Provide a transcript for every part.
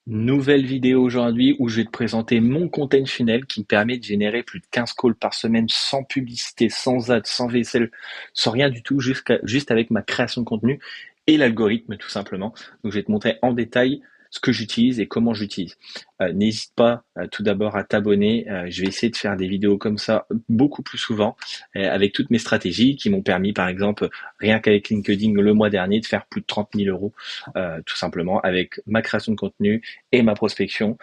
Nouvelle vidéo aujourd'hui où je vais te présenter mon content funnel qui me permet de générer plus de 15 calls par semaine sans publicité, sans ad, sans vaisselle, sans rien du tout, juste avec ma création de contenu et l'algorithme tout simplement. Donc je vais te montrer en détail ce que j'utilise et comment j'utilise. N'hésite pas tout d'abord à t'abonner. Je vais essayer de faire des vidéos comme ça beaucoup plus souvent avec toutes mes stratégies qui m'ont permis par exemple rien qu'avec LinkedIn le mois dernier de faire plus de 30 000 euros tout simplement avec ma création de contenu et ma prospection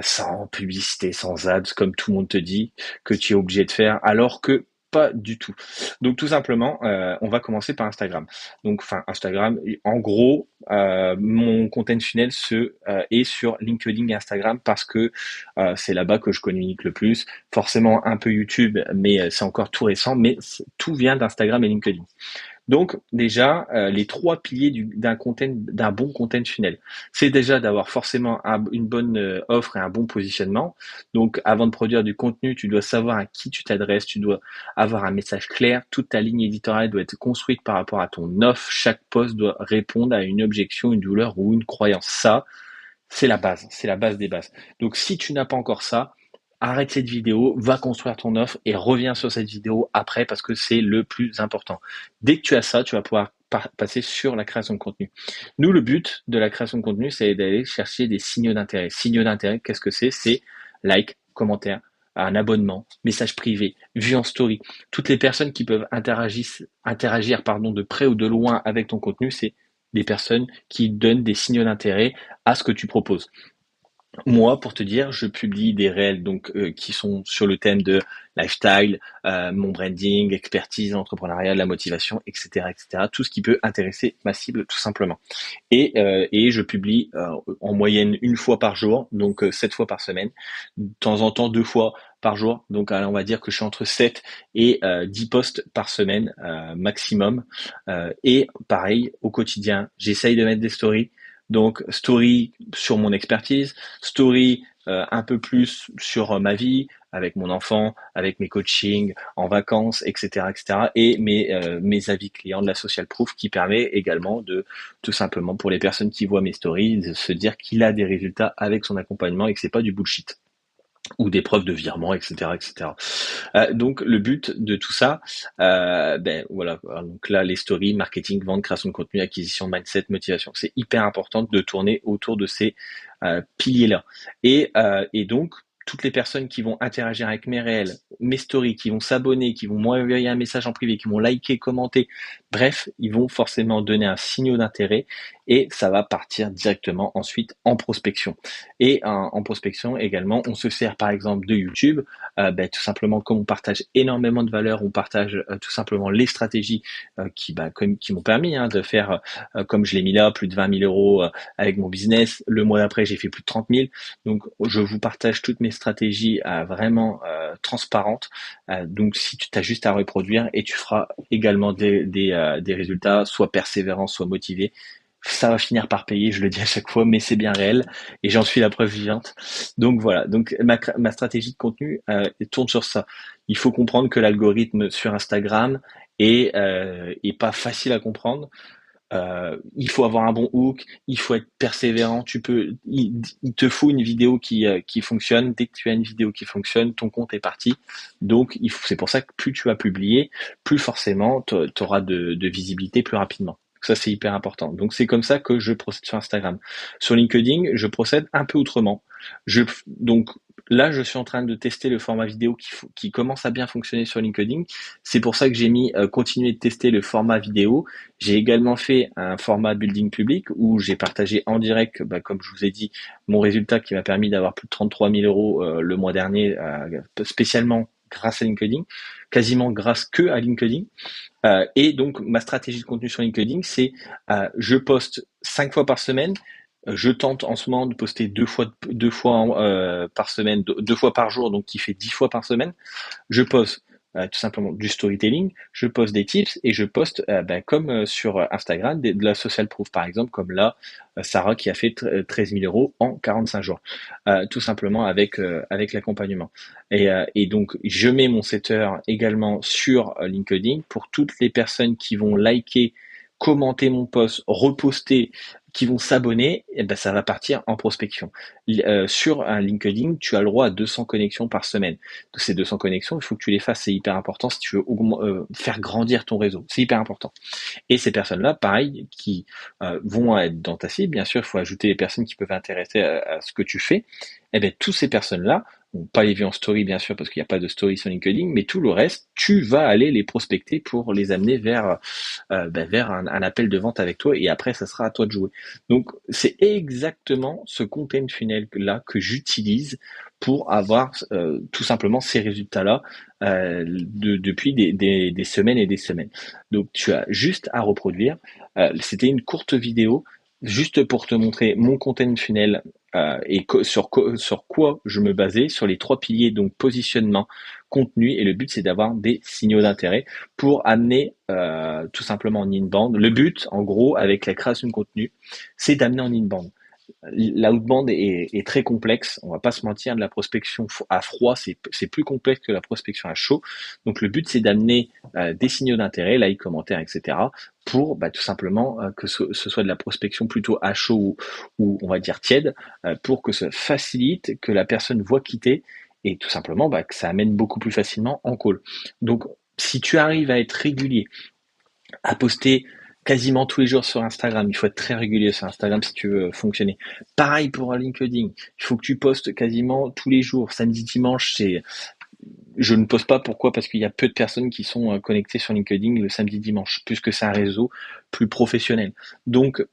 sans publicité, sans ads, comme tout le monde te dit que tu es obligé de faire, alors que pas du tout. Donc tout simplement, on va commencer par Instagram. Donc enfin Instagram, en gros, mon content funnel est sur LinkedIn et Instagram parce que c'est là-bas que je communique le plus. Forcément un peu YouTube, mais c'est encore tout récent, mais tout vient d'Instagram et LinkedIn. Donc déjà, les trois piliers d'un bon content funnel, c'est déjà d'avoir forcément une bonne offre et un bon positionnement. Donc avant de produire du contenu, tu dois savoir à qui tu t'adresses, tu dois avoir un message clair, toute ta ligne éditoriale doit être construite par rapport à ton offre, chaque post doit répondre à une objection, une douleur ou une croyance. Ça, c'est la base des bases. Donc si tu n'as pas encore ça, arrête cette vidéo, va construire ton offre et reviens sur cette vidéo après parce que c'est le plus important. Dès que tu as ça, tu vas pouvoir passer sur la création de contenu. Nous, le but de la création de contenu, c'est d'aller chercher des signaux d'intérêt. Signaux d'intérêt, qu'est-ce que c'est? C'est like, commentaire, un abonnement, message privé, vue en story. Toutes les personnes qui peuvent interagir de près ou de loin avec ton contenu, c'est des personnes qui donnent des signaux d'intérêt à ce que tu proposes. Moi, pour te dire, je publie des réels qui sont sur le thème de lifestyle, mon branding, expertise, entrepreneuriat, la motivation, etc., etc. Tout ce qui peut intéresser ma cible, tout simplement. Et je publie en moyenne une fois par jour, donc 7 fois par semaine, de temps en temps 2 fois par jour. Donc on va dire que je suis entre 7 et 10 posts par semaine maximum. Et pareil, au quotidien, j'essaye de mettre des stories. Donc story sur mon expertise, story un peu plus sur ma vie, avec mon enfant, avec mes coachings, en vacances, etc., etc. Et mes avis clients de la social proof qui permet également de tout simplement pour les personnes qui voient mes stories de se dire qu'il a des résultats avec son accompagnement et que c'est pas du bullshit ou des preuves de virement, etc., etc. Donc le but de tout ça, ben voilà. Donc là, les stories, marketing, vente, création de contenu, acquisition, mindset, motivation, c'est hyper important de tourner autour de ces piliers-là. Et donc toutes les personnes qui vont interagir avec mes réels, mes stories, qui vont s'abonner, qui vont m'envoyer un message en privé, qui vont liker, commenter, bref, ils vont forcément donner un signal d'intérêt et ça va partir directement ensuite en prospection. Et en prospection également, on se sert par exemple de YouTube, tout simplement comme on partage énormément de valeur, on partage tout simplement les stratégies qui m'ont permis de faire, comme je l'ai mis là, plus de 20 000 euros avec mon business. Le mois d'après, j'ai fait plus de 30 000. Donc, je vous partage toutes mes stratégies vraiment transparentes. Donc, si tu as juste à reproduire et tu feras également des résultats, soit persévérants, soit motivés, ça va finir par payer, je le dis à chaque fois, mais c'est bien réel et j'en suis la preuve vivante. Donc voilà, donc ma stratégie de contenu tourne sur ça. Il faut comprendre que l'algorithme sur Instagram est pas facile à comprendre. Il faut avoir un bon hook, il faut être persévérant. Il te faut une vidéo qui fonctionne. Dès que tu as une vidéo qui fonctionne, ton compte est parti. Donc c'est pour ça que plus tu vas publier, plus forcément tu auras de visibilité plus rapidement. Ça, c'est hyper important. Donc, c'est comme ça que je procède sur Instagram. Sur LinkedIn, je procède un peu autrement. Donc, là, je suis en train de tester le format vidéo qui commence à bien fonctionner sur LinkedIn. C'est pour ça que j'ai mis continuer de tester le format vidéo. J'ai également fait un format building public où j'ai partagé en direct, comme je vous ai dit, mon résultat qui m'a permis d'avoir plus de 33 000 euros le mois dernier, spécialement grâce à LinkedIn, quasiment grâce que à LinkedIn. Et donc, ma stratégie de contenu sur LinkedIn, c'est je poste 5 fois par semaine. Je tente en ce moment de poster deux fois par semaine, 2 fois par jour, donc qui fait 10 fois par semaine. Je poste tout simplement du storytelling, je poste des tips et je poste comme sur Instagram de la social proof par exemple, comme là Sarah qui a fait 13 000 euros en 45 jours, tout simplement avec l'accompagnement. Et donc je mets mon setter également sur LinkedIn pour toutes les personnes qui vont liker commenter mon post, reposter, qui vont s'abonner, et ben ça va partir en prospection. Sur un LinkedIn, tu as le droit à 200 connexions par semaine. De ces 200 connexions, il faut que tu les fasses, c'est hyper important si tu veux faire grandir ton réseau. C'est hyper important. Et ces personnes-là, pareil, qui vont être dans ta cible, bien sûr, il faut ajouter les personnes qui peuvent intéresser à ce que tu fais. Et bien, toutes ces personnes-là, bon, pas les vues en story, bien sûr, parce qu'il n'y a pas de story sur LinkedIn, mais tout le reste, tu vas aller les prospecter pour les amener vers un appel de vente avec toi, et après, ça sera à toi de jouer. Donc, c'est exactement ce content funnel-là que j'utilise pour avoir tout simplement ces résultats-là depuis des semaines et des semaines. Donc tu as juste à reproduire. C'était une courte vidéo juste pour te montrer mon content funnel sur quoi je me basais, sur les 3 piliers, donc positionnement, contenu, et le but c'est d'avoir des signaux d'intérêt pour amener tout simplement en inbound. Le but, en gros, avec la création de contenu, c'est d'amener en inbound. L'outbound est très complexe, on va pas se mentir, de la prospection à froid, c'est plus complexe que la prospection à chaud. Donc le but c'est d'amener des signaux d'intérêt, like, commentaires, etc. pour tout simplement que ce soit de la prospection plutôt à chaud ou on va dire tiède, pour que ça facilite, que la personne voit quitter et tout simplement que ça amène beaucoup plus facilement en call. Donc si tu arrives à être régulier, à poster quasiment tous les jours sur Instagram. Il faut être très régulier sur Instagram si tu veux fonctionner. Pareil pour LinkedIn. Il faut que tu postes quasiment tous les jours. Samedi, dimanche, je ne poste pas. Pourquoi? Parce qu'il y a peu de personnes qui sont connectées sur LinkedIn le samedi, dimanche, puisque c'est un réseau plus professionnel. Donc,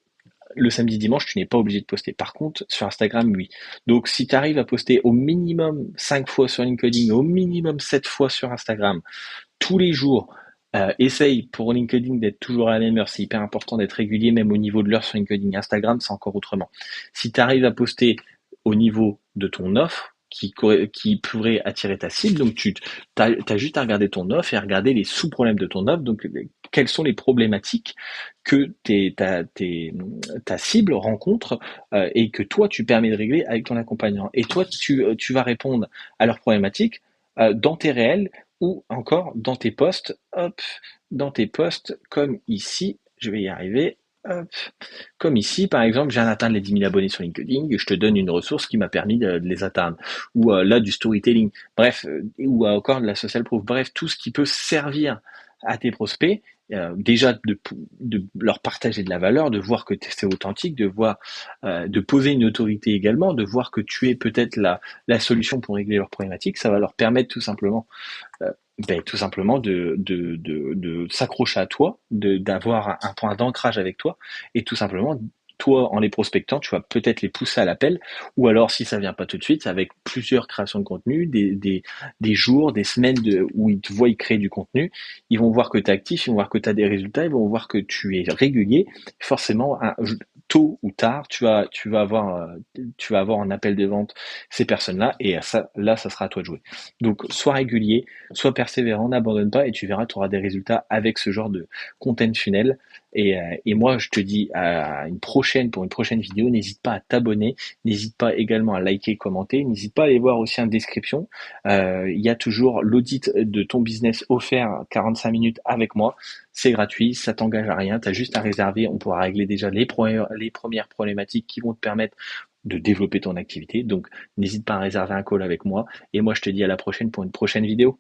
le samedi, dimanche, tu n'es pas obligé de poster. Par contre, sur Instagram, oui. Donc, si tu arrives à poster au minimum 5 fois sur LinkedIn, au minimum 7 fois sur Instagram, tous les jours. Essaye pour LinkedIn d'être toujours à la même heure. C'est hyper important d'être régulier, même au niveau de l'heure sur LinkedIn. Instagram, c'est encore autrement. Si tu arrives à poster au niveau de ton offre, qui pourrait attirer ta cible, donc tu as juste à regarder ton offre et à regarder les sous-problèmes de ton offre. Donc, quelles sont les problématiques que ta cible rencontre et que toi, tu permets de régler avec ton accompagnant. Et toi, tu vas répondre à leurs problématiques dans tes réels ou encore dans tes posts, hop, dans tes posts comme ici, je vais y arriver, hop, comme ici, par exemple, je viens d'atteindre les 10 000 abonnés sur LinkedIn, je te donne une ressource qui m'a permis de les atteindre. Ou là, du storytelling, bref, ou encore de la social proof, bref, tout ce qui peut servir à tes prospects, déjà de leur partager de la valeur, de voir que c'est authentique, de voir, de poser une autorité également, de voir que tu es peut-être la solution pour régler leurs problématiques, ça va leur permettre tout simplement de s'accrocher à toi, d'avoir un point d'ancrage avec toi, et tout simplement, toi, en les prospectant, tu vas peut-être les pousser à l'appel, ou alors, si ça vient pas tout de suite, avec plusieurs créations de contenu, des jours, des semaines où ils te voient créer du contenu, ils vont voir que tu es actif, ils vont voir que tu as des résultats, ils vont voir que tu es régulier. Forcément, tôt ou tard, tu vas avoir en appel de vente ces personnes-là, et là, ça sera à toi de jouer. Donc, sois régulier, sois persévérant, n'abandonne pas, et tu verras, tu auras des résultats avec ce genre de content funnel. Et moi, je te dis pour une prochaine vidéo, n'hésite pas à t'abonner, n'hésite pas également à liker, commenter, n'hésite pas à aller voir aussi en description. Il y a toujours l'audit de ton business offert 45 minutes avec moi. C'est gratuit, ça t'engage à rien, tu as juste à réserver, on pourra régler déjà les premières problématiques qui vont te permettre de développer ton activité. Donc, n'hésite pas à réserver un call avec moi. Et moi, je te dis à la prochaine pour une prochaine vidéo.